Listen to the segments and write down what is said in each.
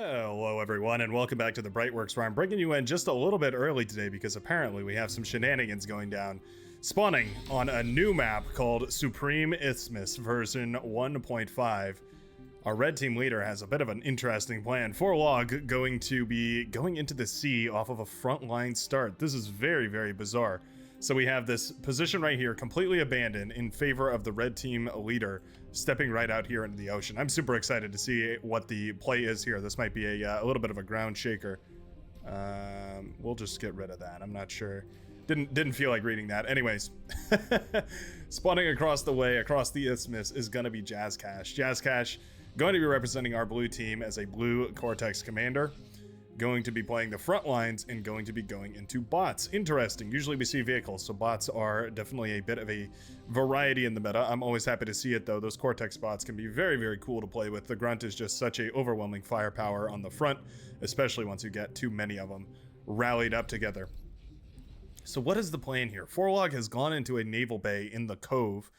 Hello everyone and welcome back to the Brightworks, where I'm bringing you in just a little bit early today because apparently we have some shenanigans going down. Spawning on a new map called Supreme Isthmus version 1.5. Our red team leader has a bit of an interesting plan. Forlog going to be going into the sea off of a frontline start. This is very, very bizarre. So we have this position right here completely abandoned in favor of the red team leader stepping right out here into the ocean. I'm super excited to see what the play is here. This might be a little bit of a ground shaker. We'll just get rid of that. I'm not sure. Didn't feel like reading that. Anyways, spawning across the way, across the isthmus, is going to be Jazzcash. Jazzcash going to be representing our blue team as a blue Cortex commander. Going to be playing the front lines and going to be going into bots. Interesting. Usually we see vehicles, so bots are definitely a bit of a variety in the meta. I'm always happy to see it, though. Those Cortex bots can be very, very cool to play with. The Grunt is just such a overwhelming firepower on the front, especially once you get too many of them rallied up together. So what is the plan here? Forlog has gone into a naval bay in the Cove.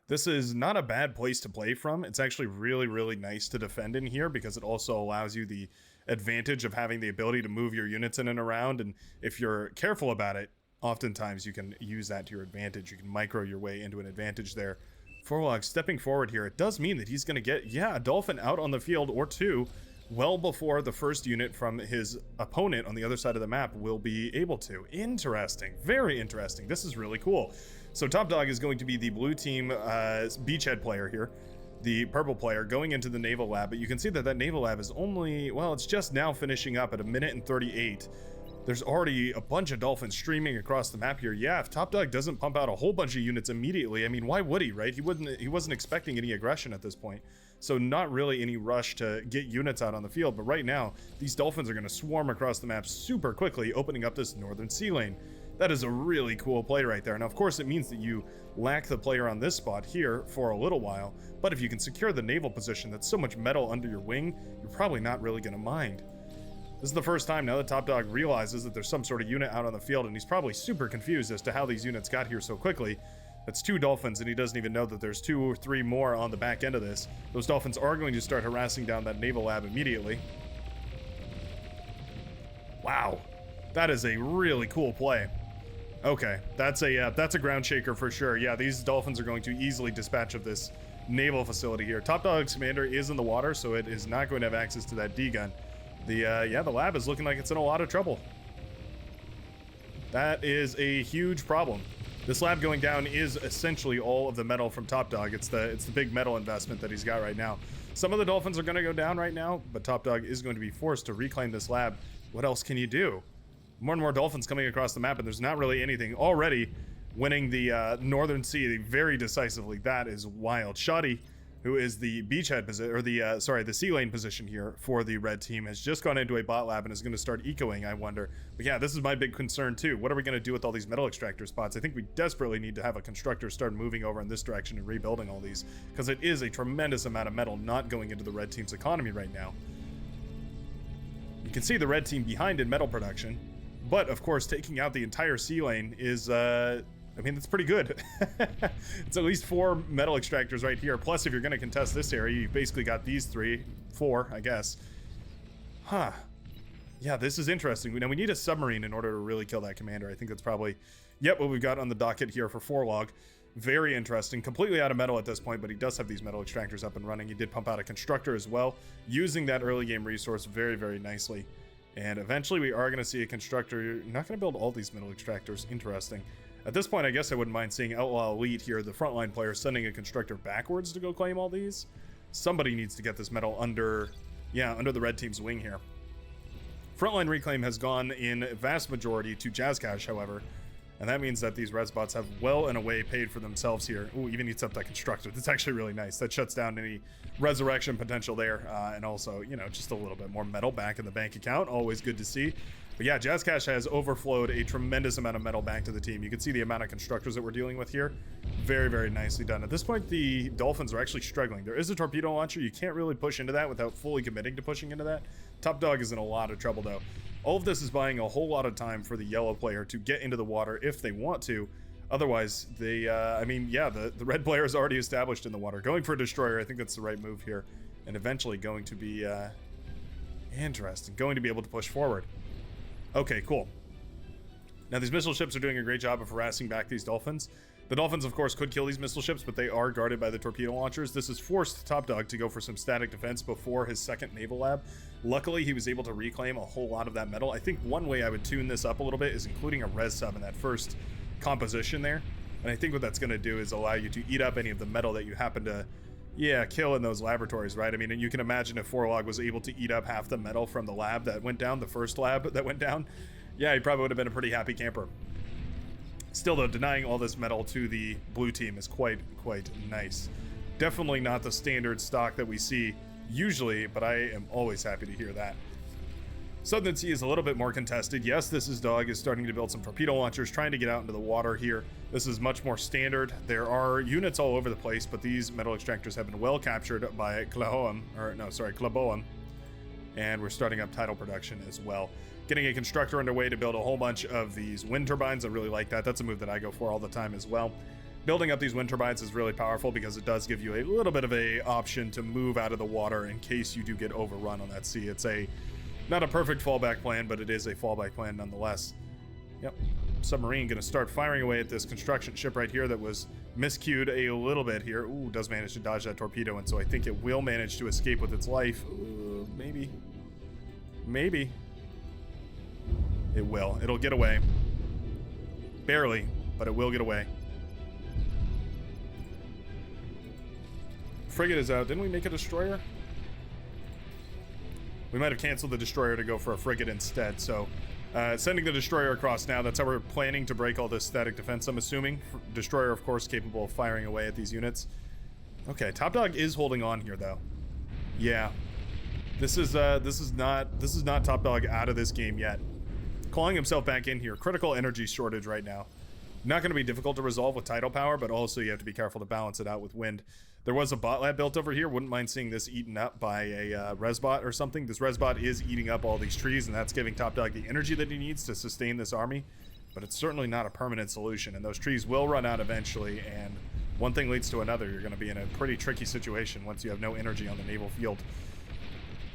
This is not a bad place to play from. It's actually really, really nice to defend in here because it also allows you the advantage of having the ability to move your units in and around, and if you're careful about it, oftentimes you can use that to your advantage. You can micro your way into an advantage there. Forlog stepping forward here, it does mean that he's going to get, a dolphin out on the field or two well before the first unit from his opponent on the other side of the map will be able to. Interesting. Very interesting. This is really cool. So Top Dog is going to be the blue team beachhead player here. The purple player going into the naval lab, but you can see that naval lab is only, well, it's just now finishing up at 1:38. There's already a bunch of dolphins streaming across the map here. Yeah, if Top Dog doesn't pump out a whole bunch of units immediately, I mean, why would he, right? He wasn't expecting any aggression at this point. So not really any rush to get units out on the field, but right now, these dolphins are going to swarm across the map super quickly, opening up this northern sea lane. That is a really cool play right there. Now, of course, it means that you lack the player on this spot here for a little while, but if you can secure the naval position that's so much metal under your wing, you're probably not really going to mind. This is the first time now that Top Dog realizes that there's some sort of unit out on the field, and he's probably super confused as to how these units got here so quickly. That's two dolphins, and he doesn't even know that there's 2 or 3 more on the back end of this. Those dolphins are going to start harassing down that naval lab immediately. Wow, that is a really cool play. Okay, that's a ground shaker for sure. Yeah, these dolphins are going to easily dispatch of this naval facility here. Top Dog's commander is in the water, so it is not going to have access to that D-gun. The lab is looking like it's in a lot of trouble. That is a huge problem. This lab going down is essentially all of the metal from Top Dog. It's the big metal investment that he's got right now. Some of the dolphins are going to go down right now, but Top Dog is going to be forced to reclaim this lab. What else can you do? More and more dolphins coming across the map, and there's not really anything. Already winning the Northern Sea very decisively. That is wild. Shoddy, who is the beachhead position, or the sea lane position here for the red team, has just gone into a bot lab and is going to start ecoing, I wonder. But yeah, this is my big concern too. What are we going to do with all these metal extractor spots? I think we desperately need to have a constructor start moving over in this direction and rebuilding all these, because it is a tremendous amount of metal not going into the red team's economy right now. You can see the red team behind in metal production. But, of course, taking out the entire sea lane is, I mean, that's pretty good. It's at least 4 metal extractors right here. Plus, if you're going to contest this area, you've basically got these 4, I guess. Huh. Yeah, this is interesting. Now, we need a submarine in order to really kill that commander. I think that's probably, what we've got on the docket here for Forlog. Very interesting. Completely out of metal at this point, but he does have these metal extractors up and running. He did pump out a constructor as well, using that early game resource very, very nicely. And eventually we are going to see a constructor. You're not going to build all these metal extractors. Interesting. At this point, I guess I wouldn't mind seeing Outlaw Elite here, the frontline player, sending a constructor backwards to go claim all these. Somebody needs to get this metal under the red team's wing here. Frontline reclaim has gone in vast majority to Jazzcash, however. And that means that these red spots have well and away paid for themselves here. Ooh, even eats up that constructor. That's actually really nice. That shuts down any resurrection potential there. And also, just a little bit more metal back in the bank account. Always good to see. But yeah, Jazzcash has overflowed a tremendous amount of metal back to the team. You can see the amount of constructors that we're dealing with here. Very, very nicely done. At this point, the Dolphins are actually struggling. There is a torpedo launcher. You can't really push into that without fully committing to pushing into that. Top Dog is in a lot of trouble, though. All of this is buying a whole lot of time for the yellow player to get into the water if they want to. Otherwise, the red player is already established in the water. Going for a destroyer, I think that's the right move here. And eventually going to be Interesting. Going to be able to push forward. Okay, cool. Now, these missile ships are doing a great job of harassing back these dolphins. The dolphins, of course, could kill these missile ships, but they are guarded by the torpedo launchers. This has forced Top Dog to go for some static defense before his second naval lab. Luckily, he was able to reclaim a whole lot of that metal. I think one way I would tune this up a little bit is including a res sub in that first composition there. And I think what that's going to do is allow you to eat up any of the metal that you happen to, kill in those laboratories, right? I mean, and you can imagine if Forlog was able to eat up half the metal from the lab that went down, the first lab that went down, yeah, he probably would have been a pretty happy camper. Still, though, denying all this metal to the blue team is quite nice. Definitely not the standard stock that we see usually, but I am always happy to hear that. Southern Sea is a little bit more contested. Yes, this is Dog is starting to build some torpedo launchers, trying to get out into the water here. This is much more standard. There are units all over the place, but these metal extractors have been well captured by Klaboam. And we're starting up tidal production as well. Getting a constructor underway to build a whole bunch of these wind turbines. I really like that. That's a move that I go for all the time as well. Building up these wind turbines is really powerful because it does give you a little bit of a option to move out of the water in case you do get overrun on that sea. It's not a perfect fallback plan, but it is a fallback plan nonetheless. Yep. Submarine going to start firing away at this construction ship right here that was miscued a little bit here. Ooh, does manage to dodge that torpedo, and so I think it will manage to escape with its life. Maybe. It will. It'll get away. Barely, but it will get away. Frigate is out. Didn't we make a destroyer? We might have canceled the destroyer to go for a frigate instead, so sending the destroyer across now. That's how we're planning to break all this static defense, I'm assuming. Destroyer, of course, capable of firing away at these units. Okay, Top Dog is holding on here, though. Yeah. This is not Top Dog out of this game yet. Clawing himself back in here. Critical energy shortage right now. Not going to be difficult to resolve with tidal power, but also you have to be careful to balance it out with wind. There was a bot lab built over here. Wouldn't mind seeing this eaten up by a resbot or something. This resbot is eating up all these trees, and that's giving Top Dog the energy that he needs to sustain this army. But it's certainly not a permanent solution, and those trees will run out eventually, and one thing leads to another. You're going to be in a pretty tricky situation once you have no energy on the naval field.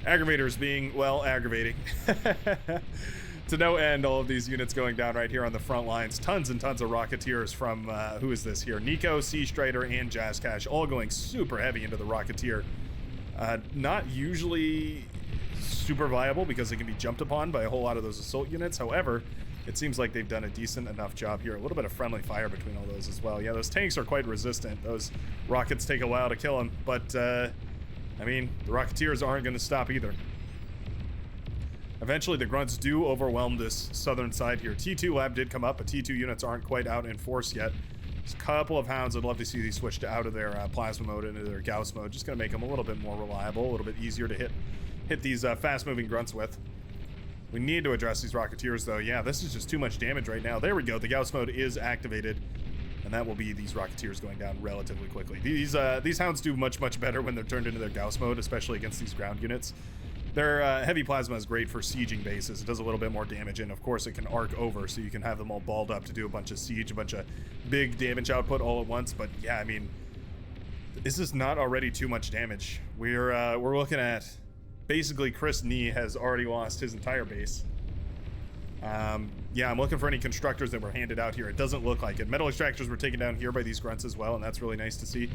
Aggravators being, well, aggravating. To no end, all of these units going down right here on the front lines. Tons and tons of Rocketeers from, who is this here? Nico, Sea Strider, and Jazz Cash, all going super heavy into the Rocketeer. Not usually super viable because they can be jumped upon by a whole lot of those assault units. However, it seems like they've done a decent enough job here. A little bit of friendly fire between all those as well. Yeah, those tanks are quite resistant. Those rockets take a while to kill them, but, I mean, the Rocketeers aren't going to stop either. Eventually, the grunts do overwhelm this southern side here. T2 lab did come up, but T2 units aren't quite out in force yet. There's a couple of hounds. I'd love to see these switched out of their plasma mode into their Gauss mode. Just going to make them a little bit more reliable, a little bit easier to hit these fast-moving grunts with. We need to address these Rocketeers, though. Yeah, this is just too much damage right now. There we go. The Gauss mode is activated, and that will be these Rocketeers going down relatively quickly. These hounds do much, much better when they're turned into their Gauss mode, especially against these ground units. Their heavy plasma is great for sieging bases. It does a little bit more damage, and of course it can arc over, so you can have them all balled up to do a bunch of siege, a bunch of big damage output all at once. But yeah, I mean, this is not already too much damage. We're looking at basically Chris Nee has already lost his entire base. Yeah, I'm looking for any constructors that were handed out here. It doesn't look like it. Metal extractors were taken down here by these grunts as well, and that's really nice to see.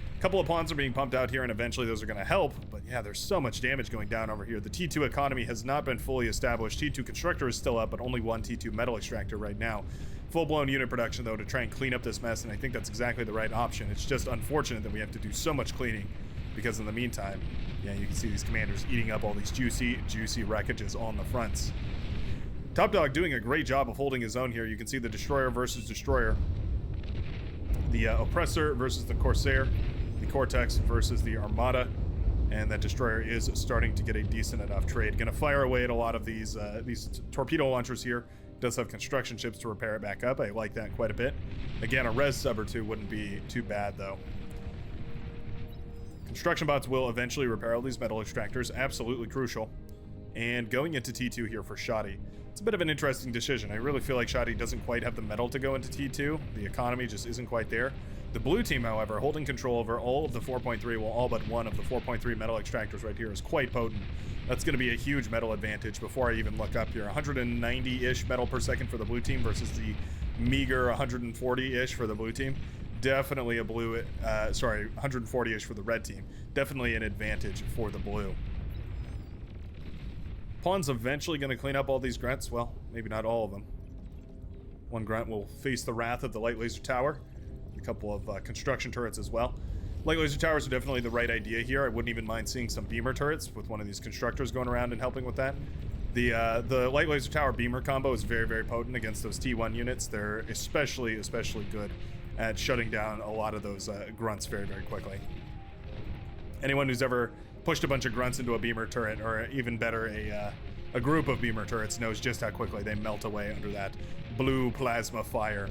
A couple of pawns are being pumped out here, and eventually those are going to help. But yeah, there's so much damage going down over here. The T2 economy has not been fully established. T2 constructor is still up, but only one T2 metal extractor right now. Full-blown unit production, though, to try and clean up this mess, and I think that's exactly the right option. It's just unfortunate that we have to do so much cleaning, because in the meantime, yeah, you can see these commanders eating up all these juicy wreckages on the fronts. Top Dog doing a great job of holding his own here. You can see the Destroyer versus Destroyer. The Oppressor versus the Corsair. The Cortex versus the Armada, and that destroyer is starting to get a decent enough trade. Gonna fire away at a lot of these torpedo launchers here. Does have construction ships to repair it back up. I like that quite a bit. Again, a res sub or two wouldn't be too bad though. Construction bots will eventually repair all these metal extractors, absolutely crucial. and going into T2 here for Shoddy. It's a bit of an interesting decision. I really feel like Shoddy doesn't quite have the metal to go into T2. The economy just isn't quite there. The blue team, however, holding control over all of the 4.3, well, all but one of the 4.3 metal extractors right here is quite potent. That's going to be a huge metal advantage before I even look up here. 190-ish metal per second for the blue team versus the meager 140-ish for the blue team. Definitely a blue, 140-ish for the red team. Definitely an advantage for the blue. Pawn's eventually going to clean up all these grunts. Well, maybe not all of them. One grunt will face the wrath of the light laser tower. A couple of construction turrets as well. Light laser towers are definitely the right idea here. I wouldn't even mind seeing some beamer turrets with one of these constructors going around and helping with that. The light laser tower beamer combo is very, very potent against those T1 units. They're especially good at shutting down a lot of those grunts very, very quickly. Anyone who's ever pushed a bunch of grunts into a beamer turret, or even better, a group of beamer turrets, knows just how quickly they melt away under that blue plasma fire.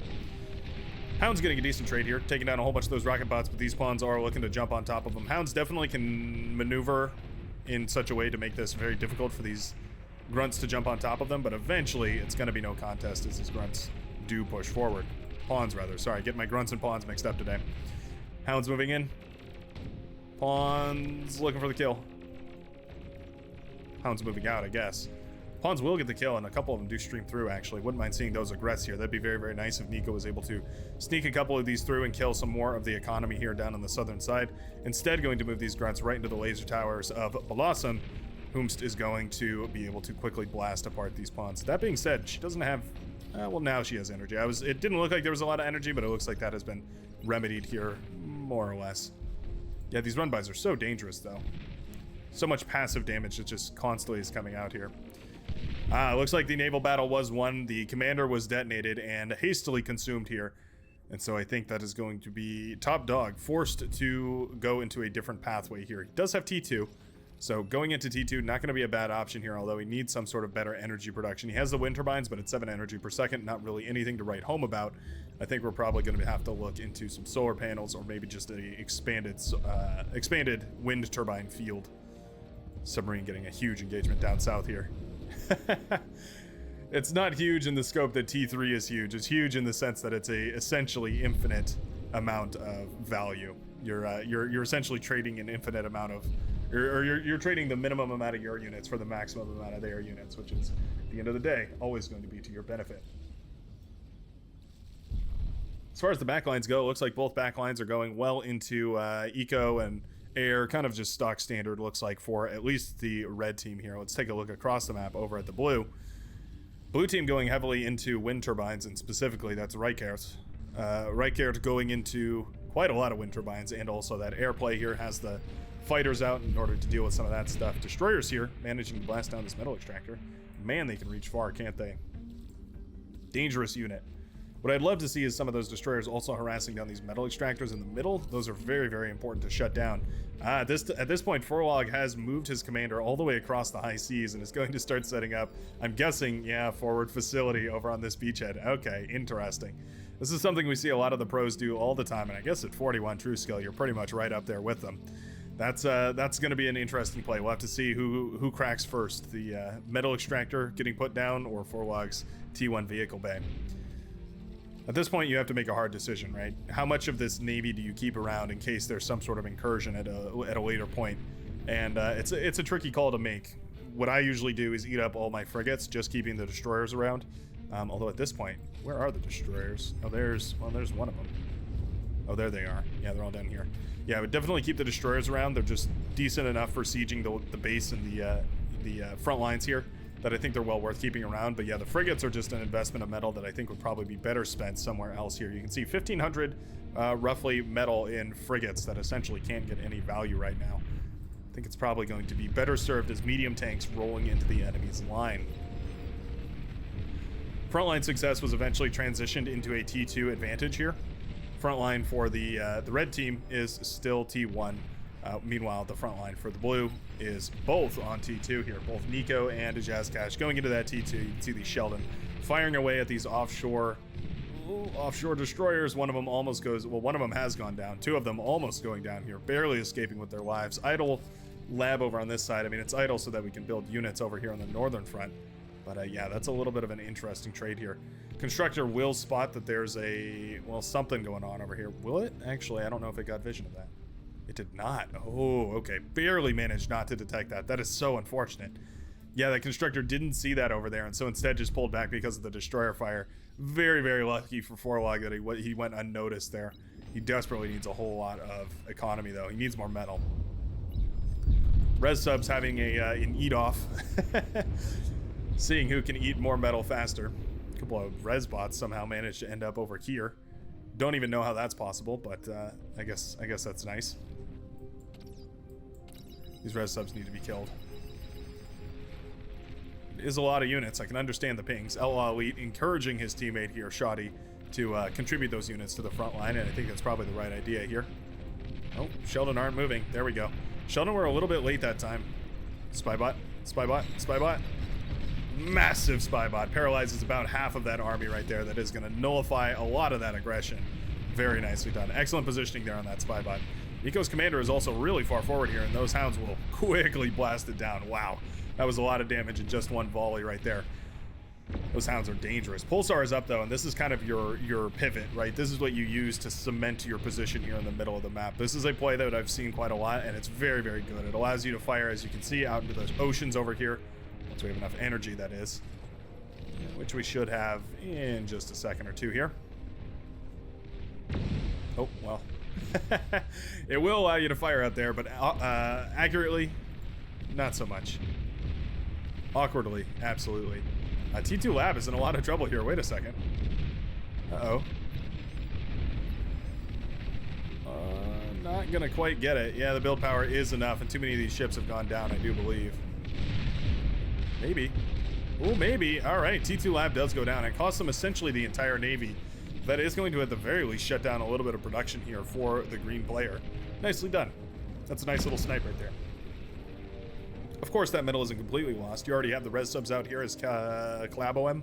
Hound's getting a decent trade here, taking down a whole bunch of those rocket bots, but these pawns are looking to jump on top of them. Hounds definitely can maneuver in such a way to make this very difficult for these grunts to jump on top of them, but eventually it's going to be no contest as these grunts do push forward. Pawns, rather. Sorry, get my grunts and pawns mixed up today. Hounds moving in. Pawns looking for the kill. Hounds moving out, I guess. Pawns will get the kill, and a couple of them do stream through, actually. Wouldn't mind seeing those aggress here. That'd be very, very nice if Nico was able to sneak a couple of these through and kill some more of the economy here down on the southern side. Instead, going to move these grunts right into the laser towers of Blossom, whomst is going to be able to quickly blast apart these pawns. That being said, she doesn't have... well, now she has energy. It didn't look like there was a lot of energy, but it looks like that has been remedied here, more or less. Yeah, these run-bys are so dangerous, though. So much passive damage that just constantly is coming out here. Looks like the naval battle was won. The commander was detonated and hastily consumed here. And so I think that is going to be top dog, forced to go into a different pathway here. He does have T2. So going into T2, not going to be a bad option here, although he needs some sort of better energy production. He has the wind turbines, but it's 7 energy per second, not really anything to write home about. I think we're probably going to have to look into some solar panels or maybe just a expanded wind turbine field. Submarine getting a huge engagement down south here. It's not huge in the scope that T3 is huge. It's huge in the sense that it's a essentially infinite amount of value. You're essentially trading an infinite amount of... You're trading the minimum amount of your units for the maximum amount of their units, which is, at the end of the day, always going to be to your benefit. As far as the backlines go, it looks like both backlines are going well into eco and air, kind of just stock standard, looks like, for at least the red team here. Let's take a look across the map over at the blue. Blue team going heavily into wind turbines, and specifically that's Reichert. Reichert going into quite a lot of wind turbines, and also that airplay here has the fighters out in order to deal with some of that stuff. Destroyers here managing to blast down this metal extractor. Man, they can reach far, can't they? Dangerous unit. What I'd love to see is some of those destroyers also harassing down these metal extractors in the middle. Those are very, very important to shut down. At this point, Forlog has moved his commander all the way across the high seas and is going to start setting up, I'm guessing, yeah, forward facility over on this beachhead. Okay, interesting. This is something we see a lot of the pros do all the time, and I guess at 41 true skill, you're pretty much right up there with them. That's going to be an interesting play. We'll have to see who cracks first, the metal extractor getting put down or Forlog's T1 vehicle bay. At this point, you have to make a hard decision, right? How much of this navy do you keep around in case there's some sort of incursion at a later point? And it's a tricky call to make. What I usually do is eat up all my frigates, just keeping the destroyers around. Although at this point, where are the destroyers? Oh, there's one of them. Oh, there they are. Yeah, they're all down here. Yeah, I would definitely keep the destroyers around. They're just decent enough for sieging the base and the front lines here, that I think they're well worth keeping around. But yeah, the frigates are just an investment of metal that I think would probably be better spent somewhere else here. You can see 1,500 roughly metal in frigates that essentially can't get any value right now. I think it's probably going to be better served as medium tanks rolling into the enemy's line. Frontline success was eventually transitioned into a T2 advantage here. Frontline for the red team is still T1. Meanwhile, the front line for the blue is both on T2 here. Both Nico and Jazzcash going into that T2. You can see these Sheldon firing away at these offshore destroyers. One of them almost goes, well, one of them has gone down. Two of them almost going down here, barely escaping with their lives. Idle lab over on this side. I mean, it's idle so that we can build units over here on the northern front. But yeah, that's a little bit of an interesting trade here. Constructor will spot that there's a, well, something going on over here. Will it? Actually, I don't know if it got vision of that. It did not. Oh, okay. Barely managed not to detect that. That is so unfortunate. Yeah, the constructor didn't see that over there, and so instead just pulled back because of the destroyer fire. Very, very lucky for Forlog that he went unnoticed there. He desperately needs a whole lot of economy, though. He needs more metal. Res subs having an eat-off. Seeing who can eat more metal faster. A couple of res bots somehow managed to end up over here. Don't even know how that's possible, but I guess that's nice. These res subs need to be killed. It is a lot of units. I can understand the pings. LL Elite encouraging his teammate here, Shoddy, to contribute those units to the front line, and I think that's probably the right idea here. Oh, Sheldon aren't moving. There we go. Sheldon were a little bit late that time. Spybot, Spybot, Spybot. Massive Spybot. Paralyzes about half of that army right there. That is going to nullify a lot of that aggression. Very nicely done. Excellent positioning there on that Spybot. Nico's commander is also really far forward here, and those hounds will quickly blast it down. Wow. That was a lot of damage in just one volley right there. Those hounds are dangerous. Pulsar is up, though, and this is kind of your pivot, right? This is what you use to cement your position here in the middle of the map. This is a play that I've seen quite a lot, and it's very, very good. It allows you to fire, as you can see, out into those oceans over here. Once we have enough energy, that is. Which we should have in just a second or two here. Oh, well. It will allow you to fire out there, but accurately, not so much. Awkwardly, absolutely. T2 Lab is in a lot of trouble here. Wait a second. Uh-oh. Not gonna quite get it. Yeah, the build power is enough, and too many of these ships have gone down, I do believe. Maybe. Oh, maybe. All right, T2 Lab does go down. It costs them essentially the entire Navy. That is going to, at the very least, shut down a little bit of production here for the green player. Nicely done. That's a nice little snipe right there. Of course, that metal isn't completely lost. You already have the res subs out here as Claboem.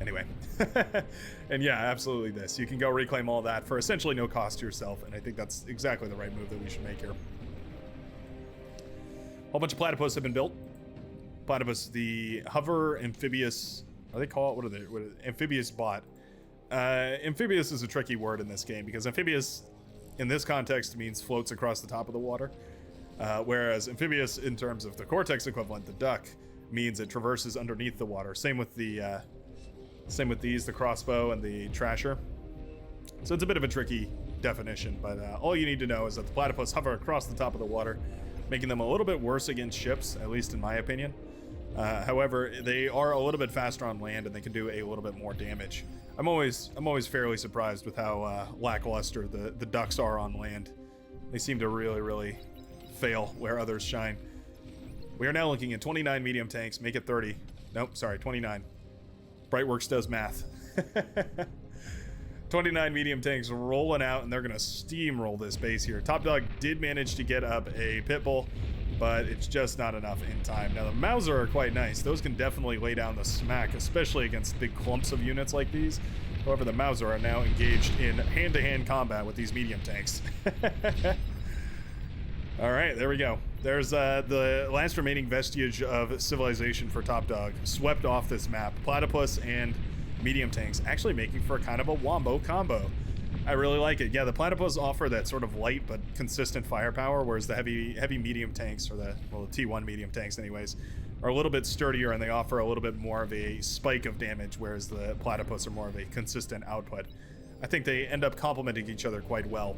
Anyway. And yeah, absolutely this. You can go reclaim all that for essentially no cost to yourself, and I think that's exactly the right move that we should make here. A whole bunch of platypus have been built. Platypus, the hover amphibious, what do they call it? What are they? Amphibious bot. Amphibious is a tricky word in this game because amphibious in this context means floats across the top of the water. Whereas amphibious in terms of the Cortex equivalent, the duck, means it traverses underneath the water. Same with these, the crossbow and the trasher. So it's a bit of a tricky definition, but all you need to know is that the platypus hover across the top of the water, making them a little bit worse against ships, at least in my opinion. However, they are a little bit faster on land and they can do a little bit more damage. I'm always fairly surprised with how lackluster the ducks are on land. They seem to really fail where others shine. We are now looking at 29 medium tanks, make it 30. Nope, sorry, 29. Brightworks does math. 29 medium tanks rolling out, and they're going to steamroll this base here. Top Dog did manage to get up a Pitbull, but it's just not enough in time. Now, the Mauser are quite nice. Those can definitely lay down the smack, especially against big clumps of units like these. However, the Mauser are now engaged in hand-to-hand combat with these medium tanks. All right, there we go. There's the last remaining vestige of civilization for Top Dog, swept off this map. Platypus and medium tanks actually making for kind of a wombo combo. I really like it. Yeah, the platypus offer that sort of light but consistent firepower, whereas the heavy medium tanks, or the T1 medium tanks anyways, are a little bit sturdier and they offer a little bit more of a spike of damage, whereas the platypus are more of a consistent output. I think they end up complementing each other quite well,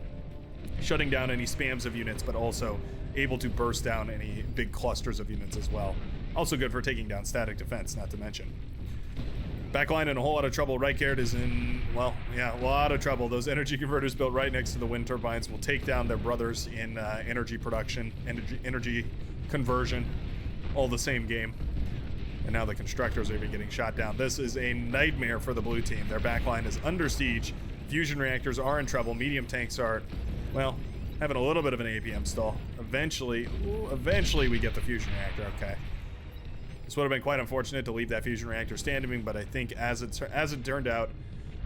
shutting down any spams of units, but also able to burst down any big clusters of units as well. Also good for taking down static defense, not to mention. Backline in a whole lot of trouble. Reichert is in, well, yeah, a lot of trouble. Those energy converters built right next to the wind turbines will take down their brothers in energy production, energy conversion, all the same game. And now the constructors are even getting shot down. This is a nightmare for the blue team. Their backline is under siege. Fusion reactors are in trouble. Medium tanks are, well, having a little bit of an APM stall. Eventually we get the fusion reactor. Okay. This would have been quite unfortunate to leave that fusion reactor standing, but I think as it turned out,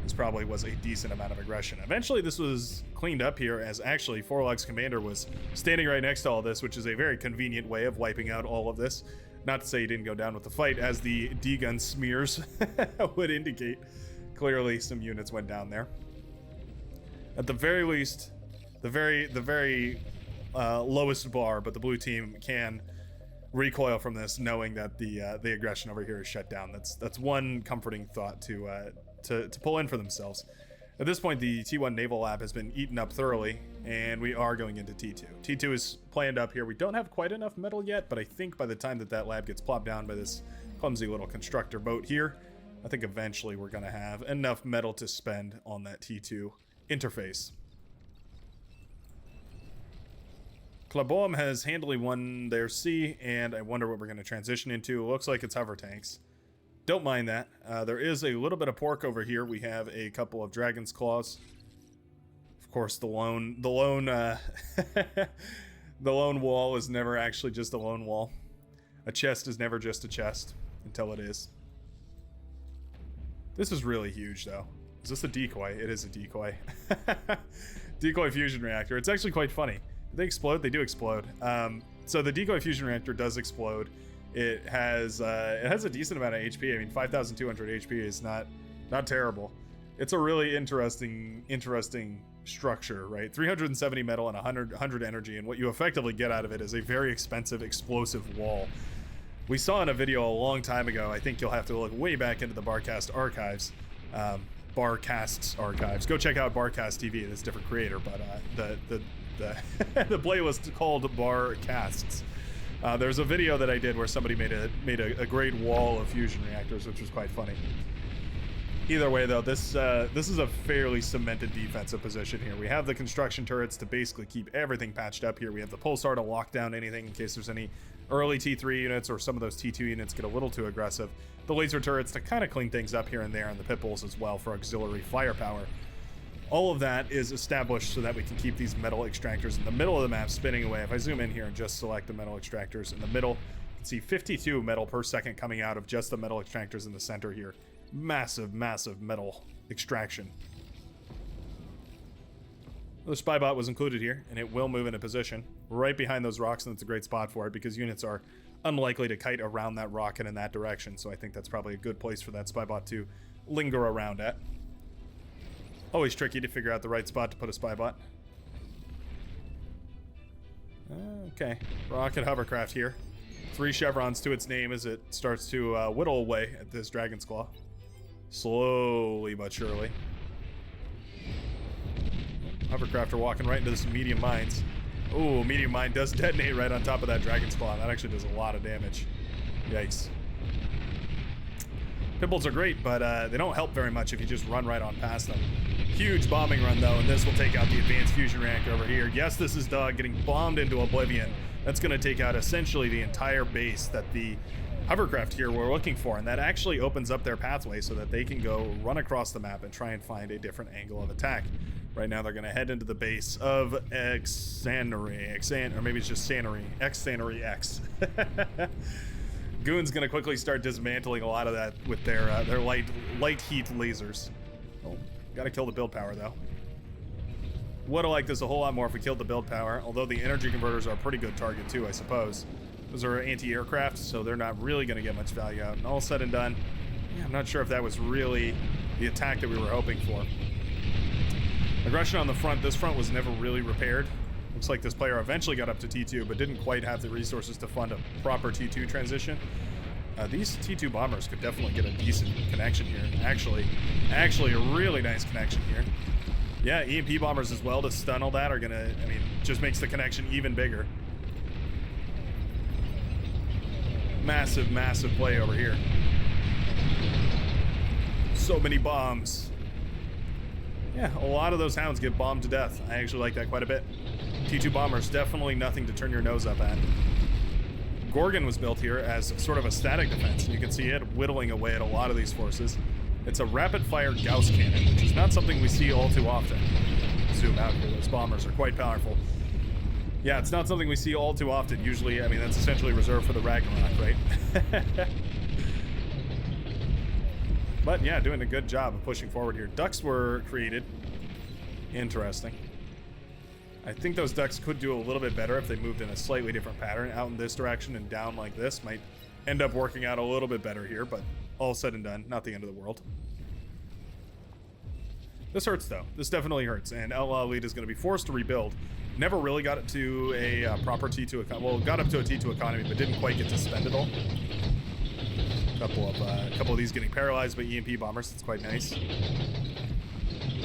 this probably was a decent amount of aggression. Eventually, this was cleaned up here as actually Forlog's commander was standing right next to all this, which is a very convenient way of wiping out all of this. Not to say he didn't go down with the fight, as the D-gun smears would indicate. Clearly, some units went down there. At the very least, the very lowest bar, but the blue team can recoil from this, knowing that the aggression over here is shut down. That's one comforting thought to pull in for themselves. At this point, the T1 Naval Lab has been eaten up thoroughly, and we are going into T2. T2 is planned up here. We don't have quite enough metal yet, but I think by the time that lab gets plopped down by this clumsy little constructor boat here, I think eventually we're going to have enough metal to spend on that T2 interface. Klaboum has handily won their C, and I wonder what we're going to transition into. It looks like it's hover tanks. Don't mind that. There is a little bit of pork over here. We have a couple of dragon's claws. Of course, the lone the lone wall is never actually just a lone wall. A chest is never just a chest until it is. This is really huge, though. Is this a decoy? It is a decoy. Decoy fusion reactor. It's actually quite funny. They explode. They do explode. So the decoy fusion reactor does explode. It has a decent amount of HP. I mean, 5,200 HP is not terrible. It's a really interesting structure, right? 370 metal and 100 energy, and what you effectively get out of it is a very expensive explosive wall. We saw in a video a long time ago. I think you'll have to look way back into the Barcast archives. Barcast's archives. Go check out Barcast TV. It's a different creator, but the playlist called Barcasts. There's a video that I did where somebody made a great wall of fusion reactors, which was quite funny. Either way, though, this is a fairly cemented defensive position here. We have the construction turrets to basically keep everything patched up here. We have the pulsar to lock down anything in case there's any early T3 units or some of those T2 units get a little too aggressive. The laser turrets to kind of clean things up here and there, and the pit bulls as well for auxiliary firepower. All of that is established so that we can keep these metal extractors in the middle of the map spinning away. If I zoom in here and just select the metal extractors in the middle, you can see 52 metal per second coming out of just the metal extractors in the center here. Massive metal extraction. The spy bot was included here, and it will move into position right behind those rocks, and it's a great spot for it because units are unlikely to kite around that rock and in that direction, so I think that's probably a good place for that spy bot to linger around at. Always tricky to figure out the right spot to put a spy bot. Okay, rocket hovercraft here. 3 chevrons to its name as it starts to whittle away at this dragon's claw. Slowly but surely. Hovercraft are walking right into some medium mines. Ooh, medium mine does detonate right on top of that dragon's claw. That actually does a lot of damage. Yikes. Pit bulls are great, but they don't help very much if you just run right on past them. Huge bombing run, though, and this will take out the advanced fusion reactor over here. Yes, this is Doug getting bombed into oblivion. That's going to take out essentially the entire base that the hovercraft here were looking for, and that actually opens up their pathway so that they can go run across the map and try and find a different angle of attack. Right now, they're going to head into the base of or maybe it's just Xanary X. Goon's going to quickly start dismantling a lot of that with their light heat lasers. Oh, gotta kill the build power, though. Would have liked this a whole lot more if we killed the build power, although the energy converters are a pretty good target, too, I suppose. Those are anti-aircraft, so they're not really going to get much value out. And all said and done, yeah, I'm not sure if that was really the attack that we were hoping for. Aggression on the front. This front was never really repaired. Looks like this player eventually got up to T2, but didn't quite have the resources to fund a proper T2 transition. These T2 bombers could definitely get a decent connection here. Actually a really nice connection here. Yeah, EMP bombers as well to stun all that are gonna, I mean, just makes the connection even bigger. Massive play over here. So many bombs. Yeah, a lot of those hounds get bombed to death. I actually like that quite a bit. T2 bombers, definitely nothing to turn your nose up at. Gorgon was built here as sort of a static defense. You can see it whittling away at a lot of these forces. It's a rapid-fire Gauss cannon, which is not something we see all too often. Zoom out here, those bombers are quite powerful. Yeah, it's not something we see all too often. Usually, I mean, that's essentially reserved for the Ragnarok, right? But yeah, doing a good job of pushing forward here. Ducks were created. Interesting. I think those ducks could do a little bit better if they moved in a slightly different pattern. Out in this direction and down like this might end up working out a little bit better here, but all said and done, not the end of the world. This hurts though. This definitely hurts, and Outlaw Elite is going to be forced to rebuild. Never really got it to a proper T2 well, got up to a T2 economy, but didn't quite get to spend it all. A couple of these getting paralyzed by EMP bombers. That's quite nice.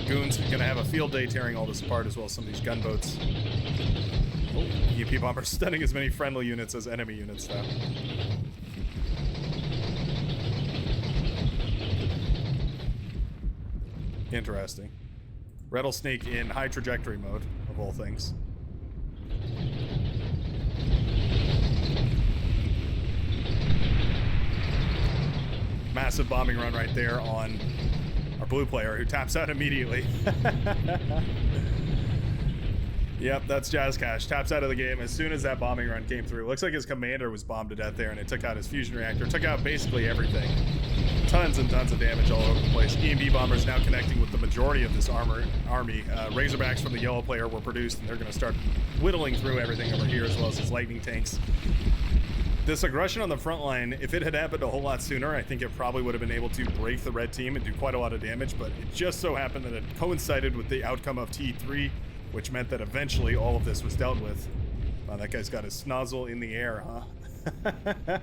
Goons are going to have a field day tearing all this apart, as well as some of these gunboats. Oh, EMP bombers stunning as many friendly units as enemy units, though. Interesting. Rattlesnake in high trajectory mode, of all things. Massive bombing run right there on our blue player, who taps out immediately. Yep, that's Jazz Cash. Taps out of the game as soon as that bombing run came through. Looks like his commander was bombed to death there, and it took out his fusion reactor. Took out basically everything. Tons and tons of damage all over the place. EMB bombers now connecting with the majority of this army. Razorbacks from the yellow player were produced, and they're going to start whittling through everything over here, as well as his lightning tanks. This aggression on the front line, if it had happened a whole lot sooner, I think it probably would have been able to break the red team and do quite a lot of damage, but it just so happened that it coincided with the outcome of T3, which meant that eventually all of this was dealt with. Wow, that guy's got his snozzle in the air, huh?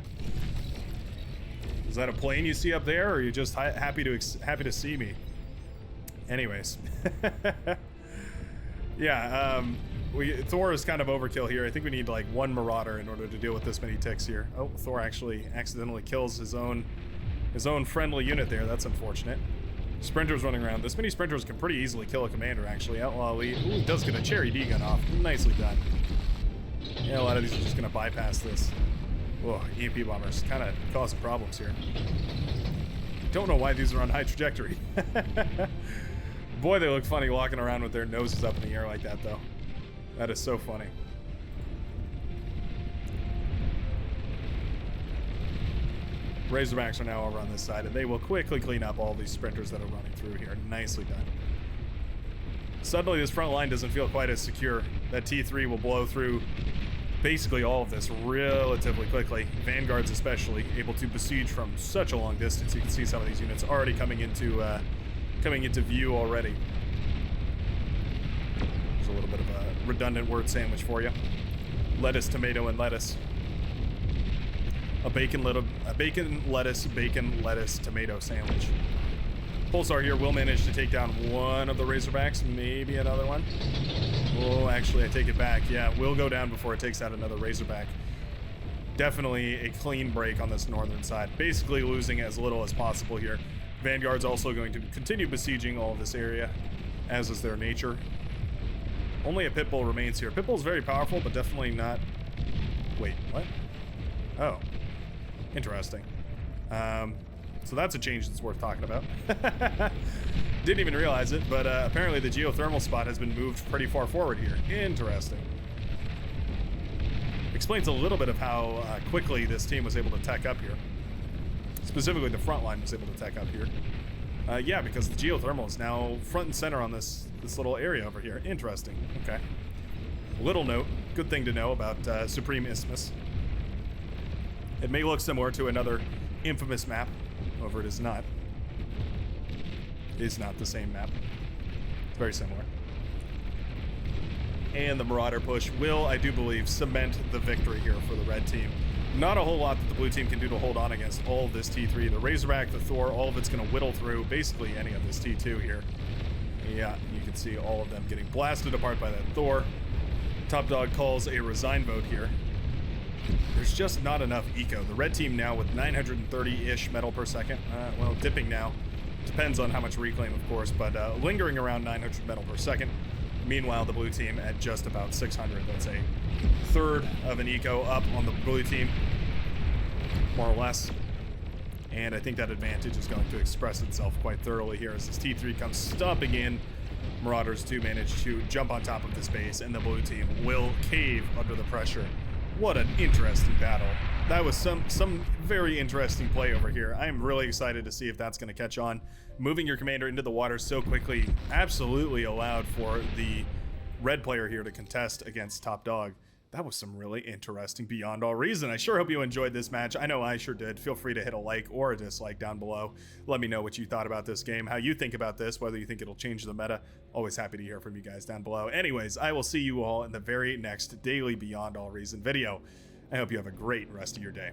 Is that a plane you see up there, or are you just happy to see me? Anyways. Yeah, Thor is kind of overkill here. I think we need like one Marauder in order to deal with this many ticks here. Oh, Thor actually accidentally kills his own friendly unit there. That's unfortunate. Sprinters running around. This many sprinters can pretty easily kill a commander, actually. Outlaw Elite. Ooh, he does get a Cherry D gun off. Nicely done. Yeah, a lot of these are just going to bypass this. Whoa, EMP bombers kind of causing problems here. Don't know why these are on high trajectory. Boy, they look funny walking around with their noses up in the air like that, though. That is so funny. Razorbacks are now over on this side, and they will quickly clean up all these sprinters that are running through here. Nicely done. Suddenly, this front line doesn't feel quite as secure. That T3 will blow through basically all of this relatively quickly. Vanguards especially, able to besiege from such a long distance. You can see some of these units already coming into view already. There's a little bit of a redundant word sandwich for you. Lettuce, tomato, and lettuce. A bacon, lettuce, tomato sandwich. Pulsar here will manage to take down one of the Razorbacks, maybe another one. Oh, actually, I take it back. Yeah, will go down before it takes out another Razorback. Definitely a clean break on this northern side. Basically losing as little as possible here. Vanguard's also going to continue besieging all of this area, as is their nature. Only a Pitbull remains here. Pitbull's very powerful, but definitely not... Wait, what? Oh. Interesting. So that's a change that's worth talking about. Didn't even realize it, but apparently the geothermal spot has been moved pretty far forward here. Interesting. Explains a little bit of how quickly this team was able to tech up here. Specifically, the front line was able to tech up here. Yeah, because the geothermal is now front and center on this little area over here. Interesting. Okay. Little note, good thing to know about Supreme Isthmus. It may look similar to another infamous map. However, it is not. It is not the same map. It's very similar. And the Marauder push will, I do believe, cement the victory here for the red team. Not a whole lot that the blue team can do to hold on against all of this T3. The Razorback, the Thor, all of it's going to whittle through basically any of this T2 here. Yeah, you can see all of them getting blasted apart by that Thor. Top Dog calls a resign vote here. There's just not enough eco. The red team now with 930-ish metal per second. Well, dipping now. Depends on how much reclaim, of course, but lingering around 900 metal per second. Meanwhile, the blue team at just about 600. That's a third of an eco up on the blue team, more or less. And I think that advantage is going to express itself quite thoroughly here as this T3 comes stomping in. Marauders do manage to jump on top of this base, and the blue team will cave under the pressure What an interesting battle. That was some very interesting play over here. I am really excited to see if that's going to catch on. Moving your commander into the water so quickly absolutely allowed for the red player here to contest against top dog. That was some really interesting beyond all reason. I sure hope you enjoyed this match. I know I sure did. Feel free to hit a like or a dislike down below. Let me know what you thought about this game, how you think about this, whether you think it'll change the meta. Always happy to hear from you guys down below. Anyways, I will see you all in the very next daily Beyond All Reason video. I hope you have a great rest of your day.